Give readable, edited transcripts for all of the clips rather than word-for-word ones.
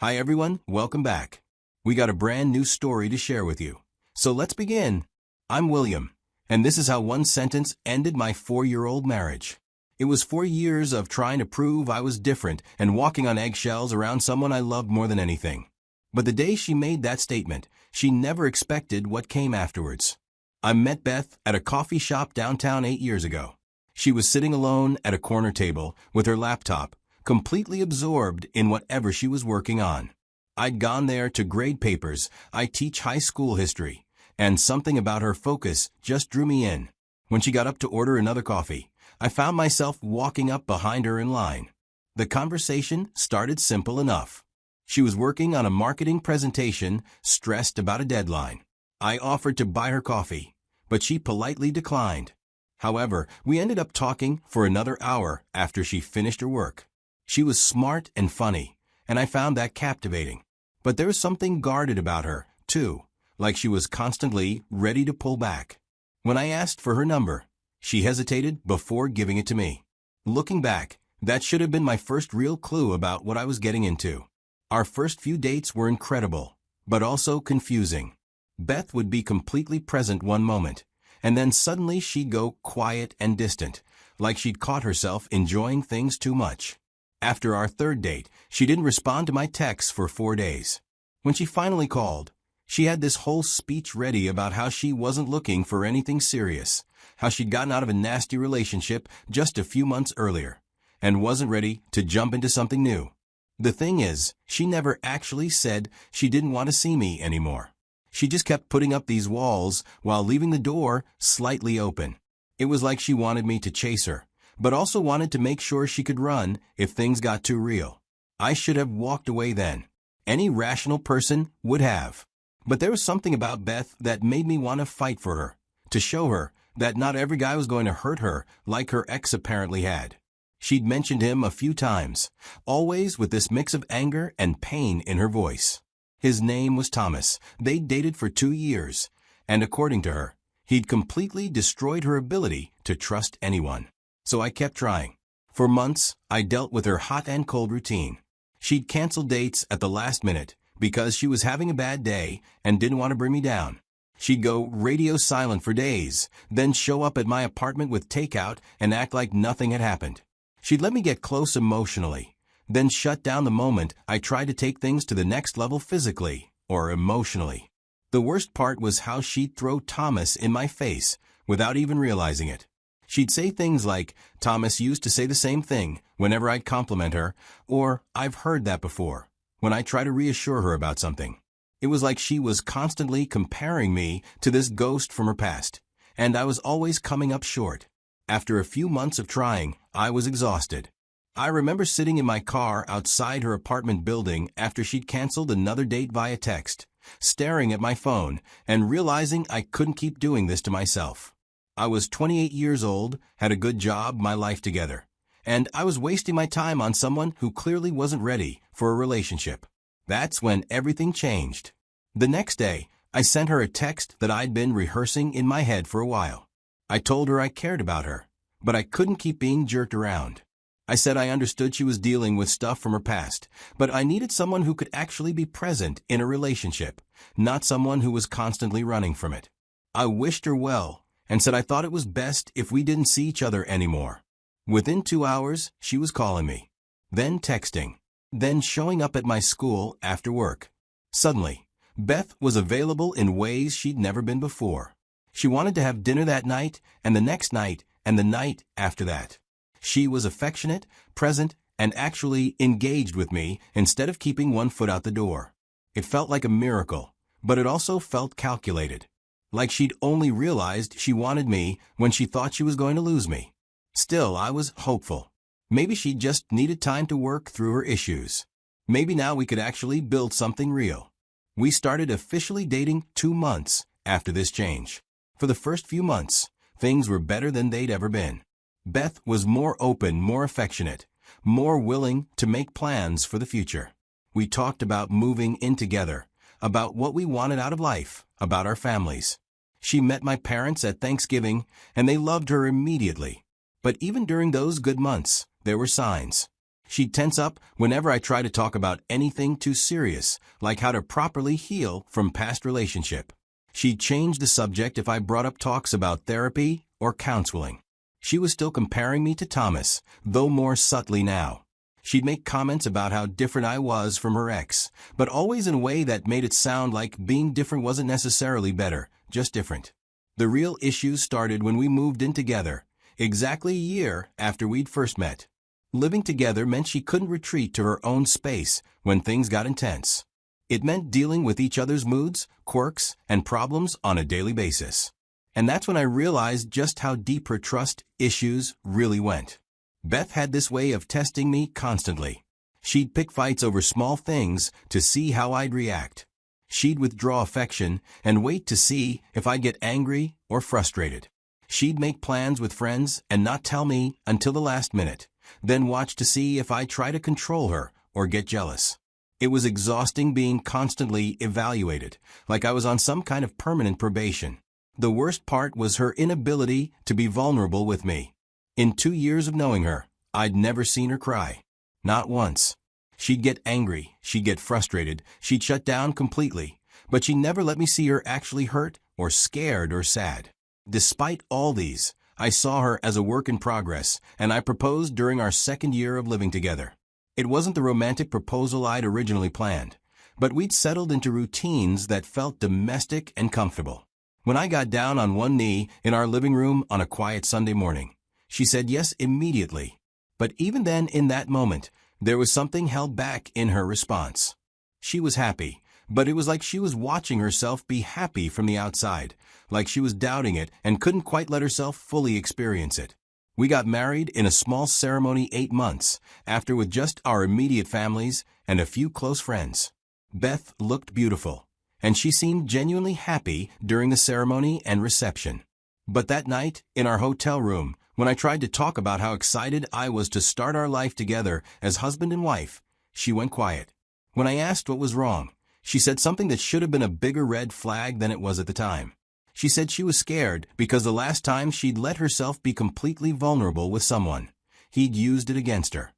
Hi everyone, welcome back. We got a brand new story to share with you. So let's begin. I'm William, and this is how one sentence ended my 4-year-old marriage. It was 4 years of trying to prove I was different and walking on eggshells around someone I loved more than anything. But the day she made that statement, she never expected what came afterwards. I met Beth at a coffee shop downtown 8 years ago. She was sitting alone at a corner table with her laptop, completely absorbed in whatever she was working on. I'd gone there to grade papers. I teach high school history, and something about her focus just drew me in. When she got up to order another coffee, I found myself walking up behind her in line. The conversation started simple enough. She was working on a marketing presentation, stressed about a deadline. I offered to buy her coffee, but she politely declined. However, we ended up talking for another hour after she finished her work. She was smart and funny, and I found that captivating. But there was something guarded about her, too, like she was constantly ready to pull back. When I asked for her number, she hesitated before giving it to me. Looking back, that should have been my first real clue about what I was getting into. Our first few dates were incredible, but also confusing. Beth would be completely present one moment, and then suddenly she'd go quiet and distant, like she'd caught herself enjoying things too much. After our third date, she didn't respond to my texts for 4 days. When she finally called, she had this whole speech ready about how she wasn't looking for anything serious, how she'd gotten out of a nasty relationship just a few months earlier, and wasn't ready to jump into something new. The thing is, she never actually said she didn't want to see me anymore. She just kept putting up these walls while leaving the door slightly open. It was like she wanted me to chase her, but also wanted to make sure she could run if things got too real. I should have walked away then. Any rational person would have. But there was something about Beth that made me want to fight for her, to show her that not every guy was going to hurt her like her ex apparently had. She'd mentioned him a few times, always with this mix of anger and pain in her voice. His name was Thomas. They'd dated for 2 years, and according to her, he'd completely destroyed her ability to trust anyone. So I kept trying. For months, I dealt with her hot and cold routine. She'd cancel dates at the last minute because she was having a bad day and didn't want to bring me down. She'd go radio silent for days, then show up at my apartment with takeout and act like nothing had happened. She'd let me get close emotionally, then shut down the moment I tried to take things to the next level physically or emotionally. The worst part was how she'd throw Thomas in my face without even realizing it. She'd say things like, "Thomas used to say the same thing whenever I'd compliment her," or "I've heard that before," when I try to reassure her about something. It was like she was constantly comparing me to this ghost from her past, and I was always coming up short. After a few months of trying, I was exhausted. I remember sitting in my car outside her apartment building after she'd canceled another date via text, staring at my phone and realizing I couldn't keep doing this to myself. I was 28 years old, had a good job, my life together, and I was wasting my time on someone who clearly wasn't ready for a relationship. That's when everything changed. The next day, I sent her a text that I'd been rehearsing in my head for a while. I told her I cared about her, but I couldn't keep being jerked around. I said I understood she was dealing with stuff from her past, but I needed someone who could actually be present in a relationship, not someone who was constantly running from it. I wished her well and said I thought it was best if we didn't see each other anymore. Within 2 hours, she was calling me, then texting, then showing up at my school after work. Suddenly, Beth was available in ways she'd never been before. She wanted to have dinner that night, and the next night, and the night after that. She was affectionate, present, and actually engaged with me instead of keeping one foot out the door. It felt like a miracle, but it also felt calculated. Like she'd only realized she wanted me when she thought she was going to lose me. Still, I was hopeful. Maybe she just needed time to work through her issues. Maybe now we could actually build something real. We started officially dating 2 months after this change. For the first few months, things were better than they'd ever been. Beth was more open, more affectionate, more willing to make plans for the future. We talked about moving in together, about what we wanted out of life, about our families. She met my parents at Thanksgiving, and they loved her immediately. But even during those good months, there were signs. She'd tense up whenever I tried to talk about anything too serious, like how to properly heal from past relationship. She'd change the subject if I brought up talks about therapy or counseling. She was still comparing me to Thomas, though more subtly now. She'd make comments about how different I was from her ex, but always in a way that made it sound like being different wasn't necessarily better, just different. The real issues started when we moved in together, exactly a year after we'd first met. Living together meant she couldn't retreat to her own space when things got intense. It meant dealing with each other's moods, quirks, and problems on a daily basis. And that's when I realized just how deep her trust issues really went. Beth had this way of testing me constantly. She'd pick fights over small things to see how I'd react. She'd withdraw affection and wait to see if I'd get angry or frustrated. She'd make plans with friends and not tell me until the last minute, then watch to see if I try to control her or get jealous. It was exhausting being constantly evaluated, like I was on some kind of permanent probation. The worst part was her inability to be vulnerable with me. In 2 years of knowing her, I'd never seen her cry. Not once. She'd get angry, she'd get frustrated, she'd shut down completely, but she never let me see her actually hurt or scared or sad. Despite all these, I saw her as a work in progress, and I proposed during our second year of living together. It wasn't the romantic proposal I'd originally planned, but we'd settled into routines that felt domestic and comfortable. When I got down on one knee in our living room on a quiet Sunday morning, she said yes immediately. But even then, in that moment, there was something held back in her response. She was happy, but it was like she was watching herself be happy from the outside, like she was doubting it and couldn't quite let herself fully experience it. We got married in a small ceremony 8 months after, with just our immediate families and a few close friends. Beth looked beautiful, and she seemed genuinely happy during the ceremony and reception. But that night, in our hotel room, when I tried to talk about how excited I was to start our life together as husband and wife, she went quiet. When I asked what was wrong, she said something that should have been a bigger red flag than it was at the time. She said she was scared because the last time she'd let herself be completely vulnerable with someone, he'd used it against her.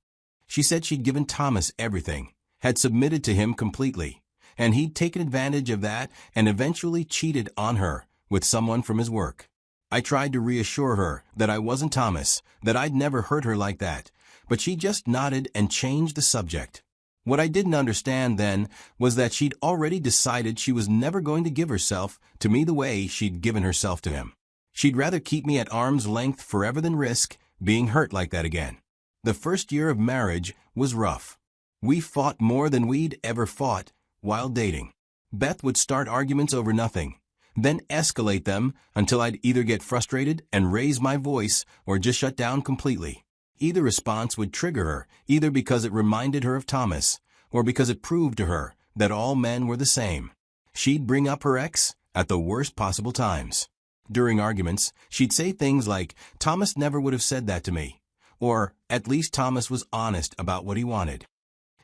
She said she'd given Thomas everything, had submitted to him completely, and he'd taken advantage of that and eventually cheated on her with someone from his work. I tried to reassure her that I wasn't Thomas, that I'd never hurt her like that, but she just nodded and changed the subject. What I didn't understand then was that she'd already decided she was never going to give herself to me the way she'd given herself to him. She'd rather keep me at arm's length forever than risk being hurt like that again. The first year of marriage was rough. We fought more than we'd ever fought while dating. Beth would start arguments over nothing, then escalate them until I'd either get frustrated and raise my voice or just shut down completely. Either response would trigger her, either because it reminded her of Thomas, or because it proved to her that all men were the same. She'd bring up her ex at the worst possible times. During arguments, she'd say things like, "Thomas never would have said that to me," or, "At least Thomas was honest about what he wanted."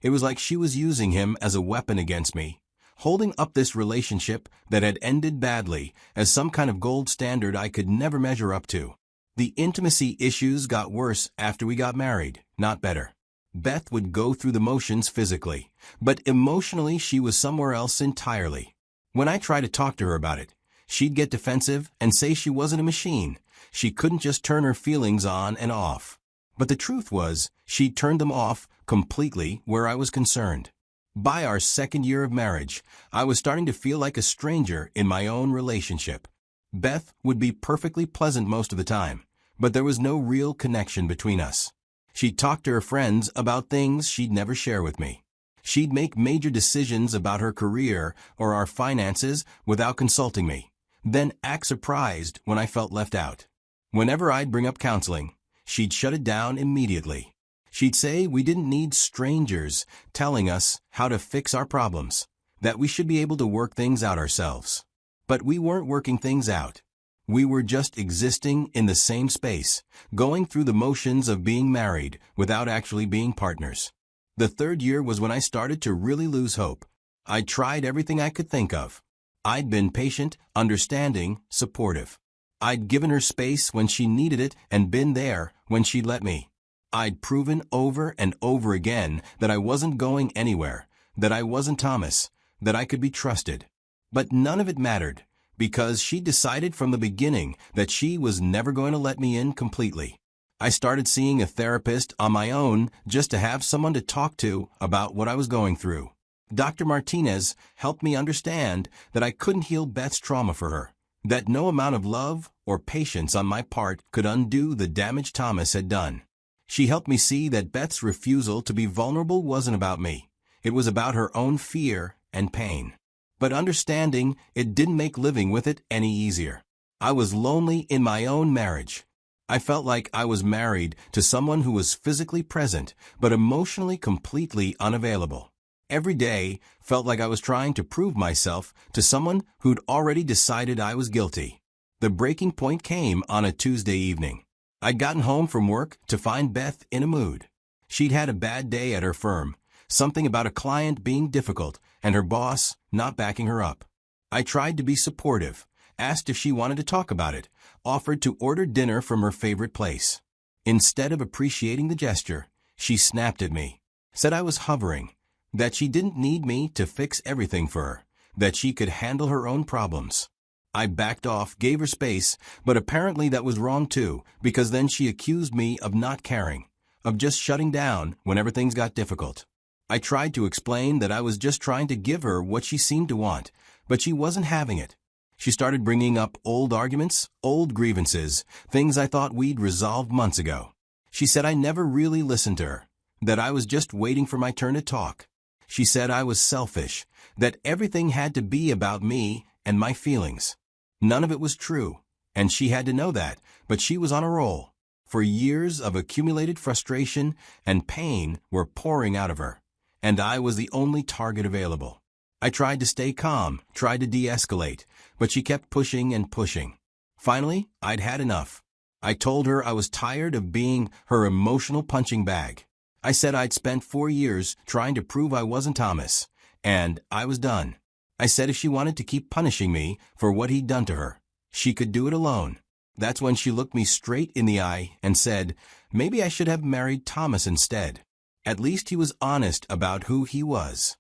It was like she was using him as a weapon against me, holding up this relationship that had ended badly as some kind of gold standard I could never measure up to. The intimacy issues got worse after we got married, not better. Beth would go through the motions physically, but emotionally she was somewhere else entirely. When I tried to talk to her about it, she'd get defensive and say she wasn't a machine. She couldn't just turn her feelings on and off. But the truth was, she turned them off completely where I was concerned. By our second year of marriage, I was starting to feel like a stranger in my own relationship. Beth would be perfectly pleasant most of the time, but there was no real connection between us. She'd talk to her friends about things she'd never share with me. She'd make major decisions about her career or our finances without consulting me, then act surprised when I felt left out. Whenever I'd bring up counseling, she'd shut it down immediately. She'd say we didn't need strangers telling us how to fix our problems, that we should be able to work things out ourselves. But we weren't working things out. We were just existing in the same space, going through the motions of being married without actually being partners. The third year was when I started to really lose hope. I'd tried everything I could think of. I'd been patient, understanding, supportive. I'd given her space when she needed it and been there when she'd let me. I'd proven over and over again that I wasn't going anywhere, that I wasn't Thomas, that I could be trusted. But none of it mattered, because she decided from the beginning that she was never going to let me in completely. I started seeing a therapist on my own just to have someone to talk to about what I was going through. Dr. Martinez helped me understand that I couldn't heal Beth's trauma for her, that no amount of love or patience on my part could undo the damage Thomas had done. She helped me see that Beth's refusal to be vulnerable wasn't about me. It was about her own fear and pain. But understanding it didn't make living with it any easier. I was lonely in my own marriage. I felt like I was married to someone who was physically present, but emotionally completely unavailable. Every day felt like I was trying to prove myself to someone who'd already decided I was guilty. The breaking point came on a Tuesday evening. I'd gotten home from work to find Beth in a mood. She'd had a bad day at her firm, something about a client being difficult and her boss not backing her up. I tried to be supportive, asked if she wanted to talk about it, offered to order dinner from her favorite place. Instead of appreciating the gesture, she snapped at me, said I was hovering, that she didn't need me to fix everything for her, that she could handle her own problems. I backed off, gave her space, but apparently that was wrong too, because then she accused me of not caring, of just shutting down whenever things got difficult. I tried to explain that I was just trying to give her what she seemed to want, but she wasn't having it. She started bringing up old arguments, old grievances, things I thought we'd resolved months ago. She said I never really listened to her, that I was just waiting for my turn to talk. She said I was selfish, that everything had to be about me and my feelings. None of it was true, and she had to know that, but she was on a roll. For years of accumulated frustration and pain were pouring out of her, and I was the only target available. I tried to stay calm, tried to de-escalate, but she kept pushing and pushing. Finally, I'd had enough. I told her I was tired of being her emotional punching bag. I said I'd spent 4 years trying to prove I wasn't Thomas, and I was done. I said if she wanted to keep punishing me for what he'd done to her, she could do it alone. That's when she looked me straight in the eye and said, maybe I should have married Thomas instead. At least he was honest about who he was.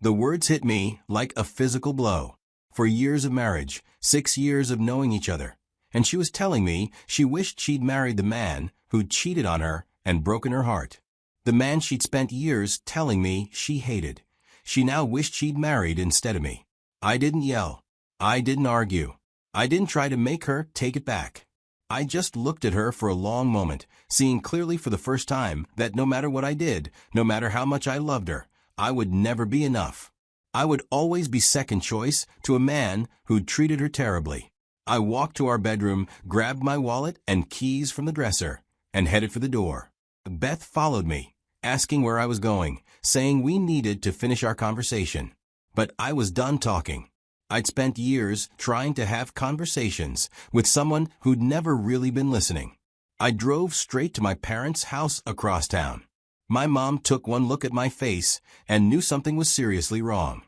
The words hit me like a physical blow. For years of marriage, 6 years of knowing each other, and she was telling me she wished she'd married the man who'd cheated on her and broken her heart. The man she'd spent years telling me she hated. She now wished she'd married instead of me. I didn't yell. I didn't argue. I didn't try to make her take it back. I just looked at her for a long moment, seeing clearly for the first time that no matter what I did, no matter how much I loved her, I would never be enough. I would always be second choice to a man who'd treated her terribly. I walked to our bedroom, grabbed my wallet and keys from the dresser, and headed for the door. Beth followed me, asking where I was going, saying we needed to finish our conversation. But I was done talking. I'd spent years trying to have conversations with someone who'd never really been listening. I drove straight to my parents' house across town. My mom took one look at my face and knew something was seriously wrong.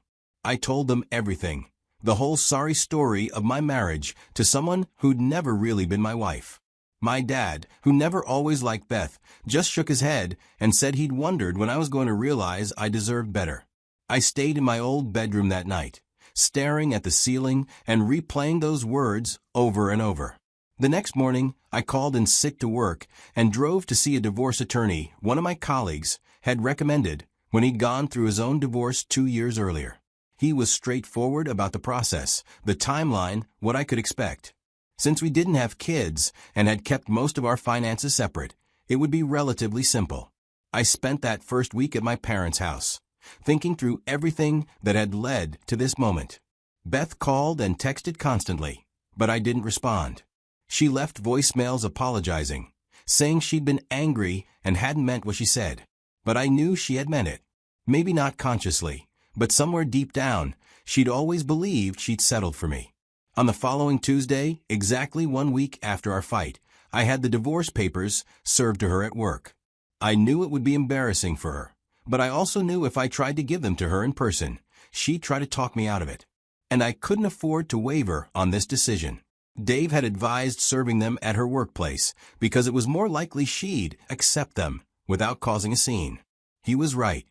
I told them everything, the whole sorry story of my marriage to someone who'd never really been my wife. My dad, who never always liked Beth, just shook his head and said he'd wondered when I was going to realize I deserved better. I stayed in my old bedroom that night, staring at the ceiling and replaying those words over and over. The next morning, I called in sick to work and drove to see a divorce attorney one of my colleagues had recommended when he'd gone through his own divorce 2 years earlier. He was straightforward about the process, the timeline, what I could expect. Since we didn't have kids and had kept most of our finances separate, it would be relatively simple. I spent that first week at my parents' house, thinking through everything that had led to this moment. Beth called and texted constantly, but I didn't respond. She left voicemails apologizing, saying she'd been angry and hadn't meant what she said. But I knew she had meant it. Maybe not consciously, but somewhere deep down, she'd always believed she'd settled for me. On the following Tuesday, exactly 1 week after our fight, I had the divorce papers served to her at work. I knew it would be embarrassing for her, but I also knew if I tried to give them to her in person, she'd try to talk me out of it. And I couldn't afford to waver on this decision. Dave had advised serving them at her workplace because it was more likely she'd accept them without causing a scene. He was right.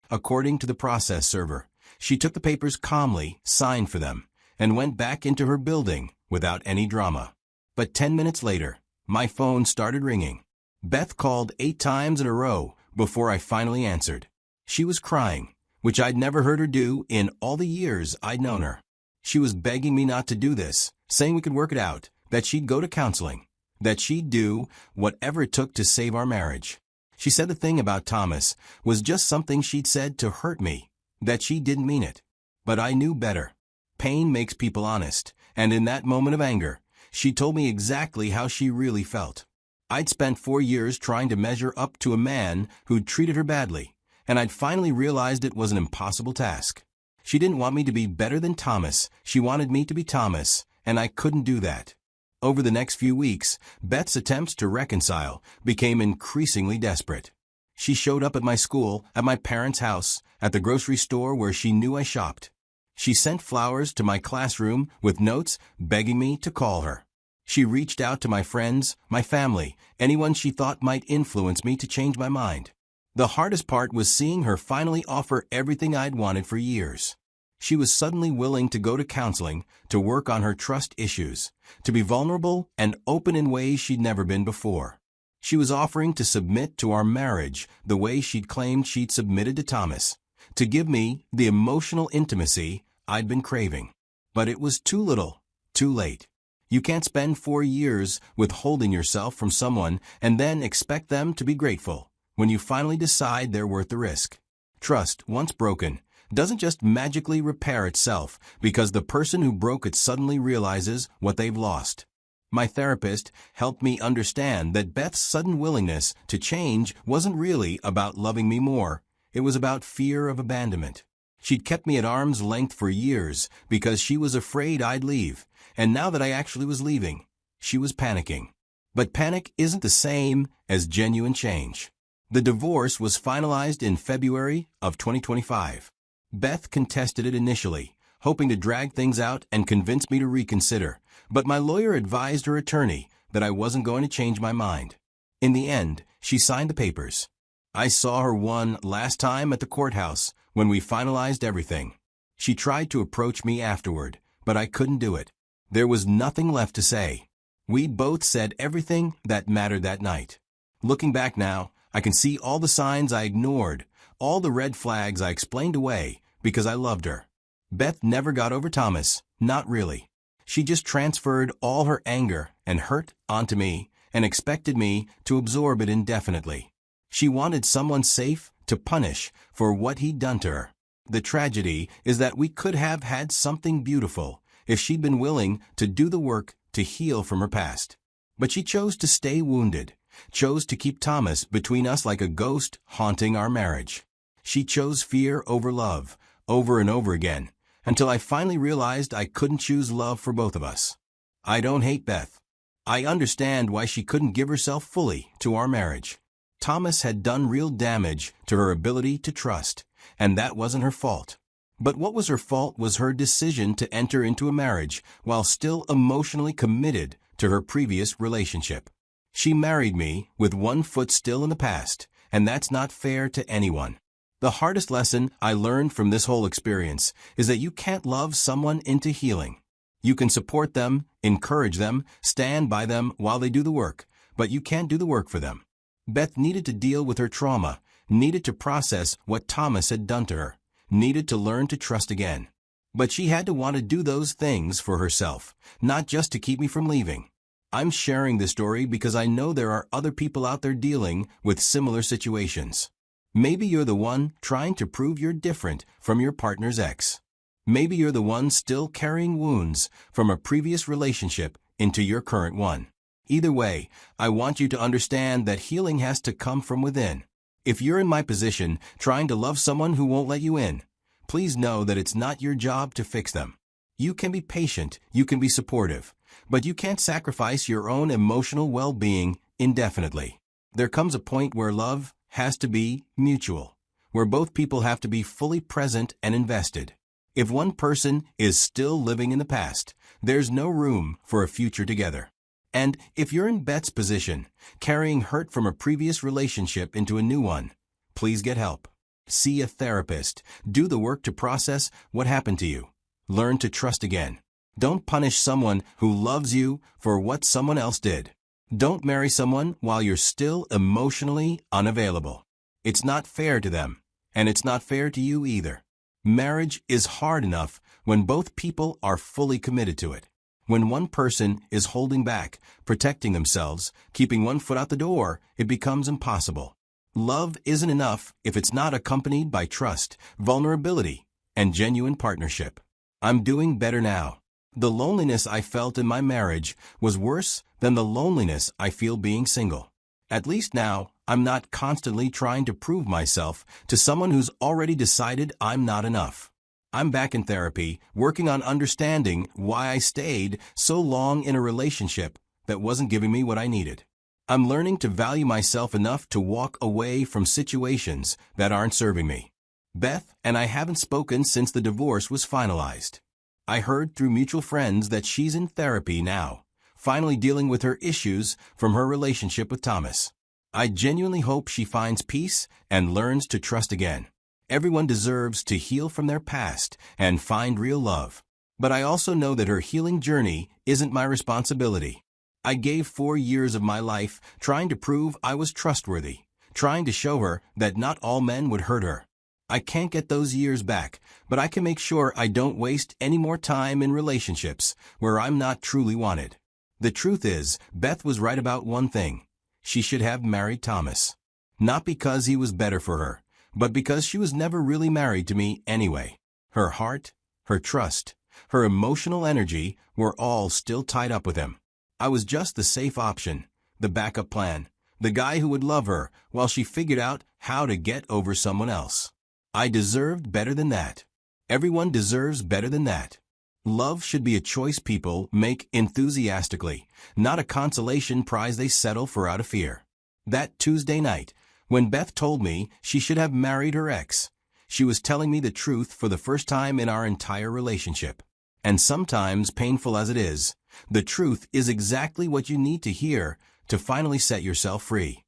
According to the process server, she took the papers calmly, signed for them, and went back into her building without any drama. But 10 minutes later, my phone started ringing. Beth called 8 times in a row before I finally answered. She was crying, which I'd never heard her do in all the years I'd known her. She was begging me not to do this, saying we could work it out, that she'd go to counseling, that she'd do whatever it took to save our marriage. She said the thing about Thomas was just something she'd said to hurt me, that she didn't mean it. But I knew better. Pain makes people honest, and in that moment of anger, she told me exactly how she really felt. I'd spent 4 years trying to measure up to a man who'd treated her badly, and I'd finally realized it was an impossible task. She didn't want me to be better than Thomas, she wanted me to be Thomas, and I couldn't do that. Over the next few weeks, Beth's attempts to reconcile became increasingly desperate. She showed up at my school, at my parents' house, at the grocery store where she knew I shopped. She sent flowers to my classroom with notes begging me to call her. She reached out to my friends, my family, anyone she thought might influence me to change my mind. The hardest part was seeing her finally offer everything I'd wanted for years. She was suddenly willing to go to counseling, to work on her trust issues, to be vulnerable and open in ways she'd never been before. She was offering to submit to our marriage the way she'd claimed she'd submitted to Thomas, to give me the emotional intimacy I'd been craving. But it was too little, too late. You can't spend 4 years withholding yourself from someone and then expect them to be grateful when you finally decide they're worth the risk. Trust, once broken, doesn't just magically repair itself because the person who broke it suddenly realizes what they've lost. My therapist helped me understand that Beth's sudden willingness to change wasn't really about loving me more. It was about fear of abandonment. She'd kept me at arm's length for years because she was afraid I'd leave, and now that I actually was leaving, she was panicking. But panic isn't the same as genuine change. The divorce was finalized in February of 2025. Beth contested it initially, hoping to drag things out and convince me to reconsider, but my lawyer advised her attorney that I wasn't going to change my mind. In the end, she signed the papers. I saw her one last time at the courthouse when we finalized everything. She tried to approach me afterward, but I couldn't do it. There was nothing left to say. We both said everything that mattered that night. Looking back now, I can see all the signs I ignored, all the red flags I explained away because I loved her. Beth never got over Thomas, not really. She just transferred all her anger and hurt onto me and expected me to absorb it indefinitely. She wanted someone safe to punish for what he'd done to her. The tragedy is that we could have had something beautiful if she'd been willing to do the work to heal from her past. But she chose to stay wounded, chose to keep Thomas between us like a ghost haunting our marriage. She chose fear over love, over and over again, until I finally realized I couldn't choose love for both of us. I don't hate Beth. I understand why she couldn't give herself fully to our marriage. Thomas had done real damage to her ability to trust, and that wasn't her fault. But what was her fault was her decision to enter into a marriage while still emotionally committed to her previous relationship. She married me with one foot still in the past, and that's not fair to anyone. The hardest lesson I learned from this whole experience is that you can't love someone into healing. You can support them, encourage them, stand by them while they do the work, but you can't do the work for them. Beth needed to deal with her trauma, needed to process what Thomas had done to her, needed to learn to trust again. But she had to want to do those things for herself, not just to keep me from leaving. I'm sharing this story because I know there are other people out there dealing with similar situations. Maybe you're the one trying to prove you're different from your partner's ex. Maybe you're the one still carrying wounds from a previous relationship into your current one. Either way, I want you to understand that healing has to come from within. If you're in my position trying to love someone who won't let you in, please know that it's not your job to fix them. You can be patient, you can be supportive, but you can't sacrifice your own emotional well-being indefinitely. There comes a point where love has to be mutual, where both people have to be fully present and invested. If one person is still living in the past, there's no room for a future together. And if you're in Beth's position, carrying hurt from a previous relationship into a new one, please get help. See a therapist. Do the work to process what happened to you. Learn to trust again. Don't punish someone who loves you for what someone else did. Don't marry someone while you're still emotionally unavailable. It's not fair to them, and it's not fair to you either. Marriage is hard enough when both people are fully committed to it. When one person is holding back, protecting themselves, keeping one foot out the door, it becomes impossible. Love isn't enough if it's not accompanied by trust, vulnerability, and genuine partnership. I'm doing better now. The loneliness I felt in my marriage was worse than the loneliness I feel being single. At least now, I'm not constantly trying to prove myself to someone who's already decided I'm not enough. I'm back in therapy, working on understanding why I stayed so long in a relationship that wasn't giving me what I needed. I'm learning to value myself enough to walk away from situations that aren't serving me. Beth and I haven't spoken since the divorce was finalized. I heard through mutual friends that she's in therapy now, finally dealing with her issues from her relationship with Thomas. I genuinely hope she finds peace and learns to trust again. Everyone deserves to heal from their past and find real love. But I also know that her healing journey isn't my responsibility. I gave 4 years of my life trying to prove I was trustworthy, trying to show her that not all men would hurt her. I can't get those years back, but I can make sure I don't waste any more time in relationships where I'm not truly wanted. The truth is, Beth was right about one thing. She should have married Thomas. Not because he was better for her, but because she was never really married to me anyway. Her heart, her trust, her emotional energy were all still tied up with him. I was just the safe option, the backup plan, the guy who would love her while she figured out how to get over someone else. I deserved better than that. Everyone deserves better than that. Love should be a choice people make enthusiastically, not a consolation prize they settle for out of fear. That Tuesday night, when Beth told me she should have married her ex, she was telling me the truth for the first time in our entire relationship. And sometimes, painful as it is, the truth is exactly what you need to hear to finally set yourself free.